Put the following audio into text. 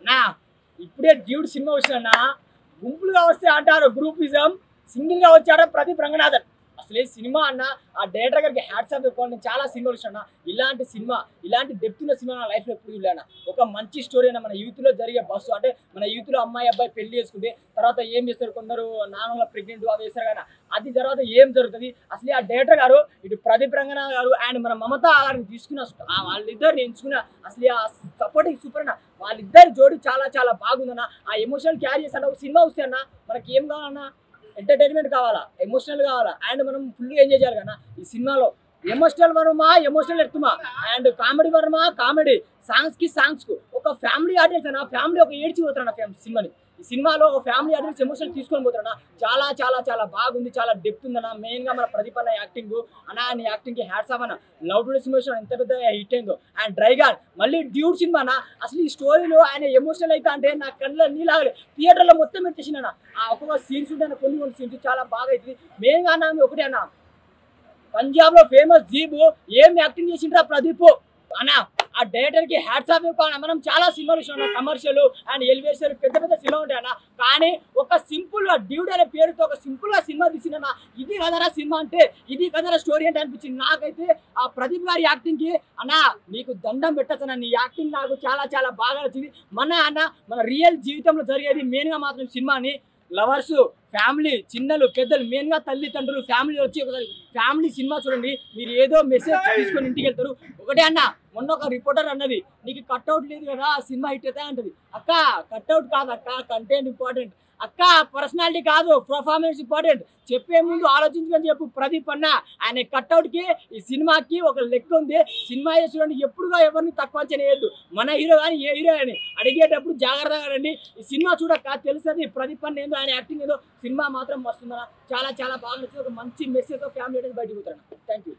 అన్నా ఇప్పుడే dude cinema వచ్చినా గుంపులుగా వస్తే అంటారు గ్రూపిజం, సింగిల్గా వచ్చాడు ప్రదీప్ రంగనాథన్. అసలు ఈ సినిమా అన్న ఆ డైరెక్టర్ గారికి హ్యాట్స్ ఆఫ్ చెప్పుకోవాలి. నేను చాలా సినిమాలు చూసిన ఇలాంటి సినిమా, ఇలాంటి డెప్త్ ఉన్న సినిమా నా లైఫ్లో ఎప్పుడు చూడలేనా. ఒక మంచి స్టోరీ అయినా మన యూత్లో జరిగే బస్సు అంటే మన యూత్లో అమ్మాయి అబ్బాయి పెళ్లి చేసుకుంటే తర్వాత ఏం చేస్తారు, కొందరు నాన్నల ప్రెగ్నెంట్ అవి వేస్తారు కదా, అది తర్వాత ఏం జరుగుతుంది అసలు. ఆ డైరెక్టర్ గారు ఇటు ప్రదీప్ రంగనాథ్ గారు అండ్ మన మమతా గారిని తీసుకున్న వాళ్ళిద్దరిని ఎంచుకున్న అసలు ఆ సపోర్టింగ్ సూపర్ అన్న. వాళ్ళిద్దరి జోడి చాలా చాలా బాగుందన్న. ఆ ఎమోషనల్ క్యారీ చేస్తాను. ఒక సినిమా వస్తే అన్న మనకి ఏం కావాలన్నా ఎంటర్టైన్మెంట్ కావాలా, ఎమోషనల్ కావాలా అండ్ మనం ఫుల్గా ఎంజాయ్ చేయాలి కదా. ఈ సినిమాలో ఎమోషనల్ వర్మా ఎమోషనల్ ఎత్తుమా అండ్ కామెడీ వర్మా కామెడీ, సాంగ్స్ కు ఒక ఫ్యామిలీ ఆడియన్స్ అన్న, ఫ్యామిలీ ఒక ఏడ్చి పోతారన్న సినిమాని. ఈ సినిమాలో ఒక ఫ్యామిలీ ఆడియన్స్ ఎమోషనల్ తీసుకొని పోతారన్న. చాలా చాలా చాలా బాగుంది, చాలా డెప్త్ ఉందన్న. మెయిన్ గా మన ప్రదీప్ అన్న యాక్టింగ్ అన్న, ఆయన యాక్టింగ్ కి హ్యాట్స్ ఆఫ్ అన్న. లవ్ టుడే సినిమా ఎంత పెద్ద హిట్ అయిందో అండ్ డ్రైగాన్ మళ్ళీ డ్యూడ్ సినిమా అన్న. అసలు ఈ స్టోరీలో ఆయన ఎమోషనల్ అయితే అంటే నా కళ్ళ నీళ్ళాగలే. థియేటర్లో మొత్తం ఎత్తేసిందన్న. ఆ ఒక్కొక్క సీన్స్ ఉంటాయి, కొన్ని సీన్స్ చాలా బాగా అవుతుంది. మెయిన్ గా అన్న ఒకటే అన్న, పంజాబ్ లో ఫేమస్ జీబు ఏం యాక్టింగ్ చేసిండ్రా ప్రదీప్ అన్న. ఆ డైరెక్టర్ కి హ్యాట్స్ ఆఫ్. మనం చాలా సినిమాలు చూసాం, కమర్షియల్ అండ్ ఎలివేషన్ పెద్ద పెద్ద సినిమా ఉంటాయి అన్న. కానీ ఒక సింపుల్ గా డ్యూడ్ అనే పేరుతో ఒక సింపుల్ గా సినిమా తీసిందన్న. ఇది కదరా సినిమా అంటే, ఇది కదరా స్టోరీ అంటే అనిపించింది నాకైతే. ఆ ప్రదీప్ గారి యాక్టింగ్ కి అన్న నీకు దండం పెట్టచ్చన్న. నీ యాక్టింగ్ నాకు చాలా చాలా బాగా నచ్చింది. మన రియల్ జీవితంలో జరిగేది మెయిన్ గా మాత్రం సినిమాని లవర్స్, ఫ్యామిలీ, చిన్నలు పెద్దలు, మెయిన్ గా తల్లిదండ్రులు ఫ్యామిలీ వచ్చి ఒకసారి ఫ్యామిలీ సినిమా చూడండి. మీరు ఏదో మెసేజ్ తీసుకొని ఇంటికి వెళ్తారు. ఒకటే అన్న, మొన్న ఒక రిపోర్టర్ అన్నది నీకు కట్అవుట్ లేదు కదా సినిమా హిట్ అవుతా అంటది. అక్క కట్అవుట్ కాదు అక్క, కంటెంట్ ఇంపార్టెంట్ అక్క, పర్సనాలిటీ కాదు పర్ఫార్మెన్స్ ఇంపార్టెంట్. చెప్పే ముందు ఆలోచించుకొని చెప్పు ప్రదీప్ అన్న. ఆయన కట్అవుట్ కి ఈ సినిమాకి ఒక లెక్క ఉంది. సినిమా చూడండి, ఎప్పుడుగా ఎవరిని తక్కువ చేయలేదు. మన హీరో కానీ ఏ హీరో అని అడిగేటప్పుడు జాగ్రత్తగా రండి. ఈ సినిమా చూడక్క తెలుస్తుంది ప్రదీప్ అన్న ఏందో, ఆయన యాక్టింగ్ ఏదో. సినిమా మాత్రం వస్తుందన్న, చాలా చాలా బాగా నచ్చింది. ఒక మంచి మెసేజ్ ఫ్యామిలీ బయటకు పోతారన్న. Thank you.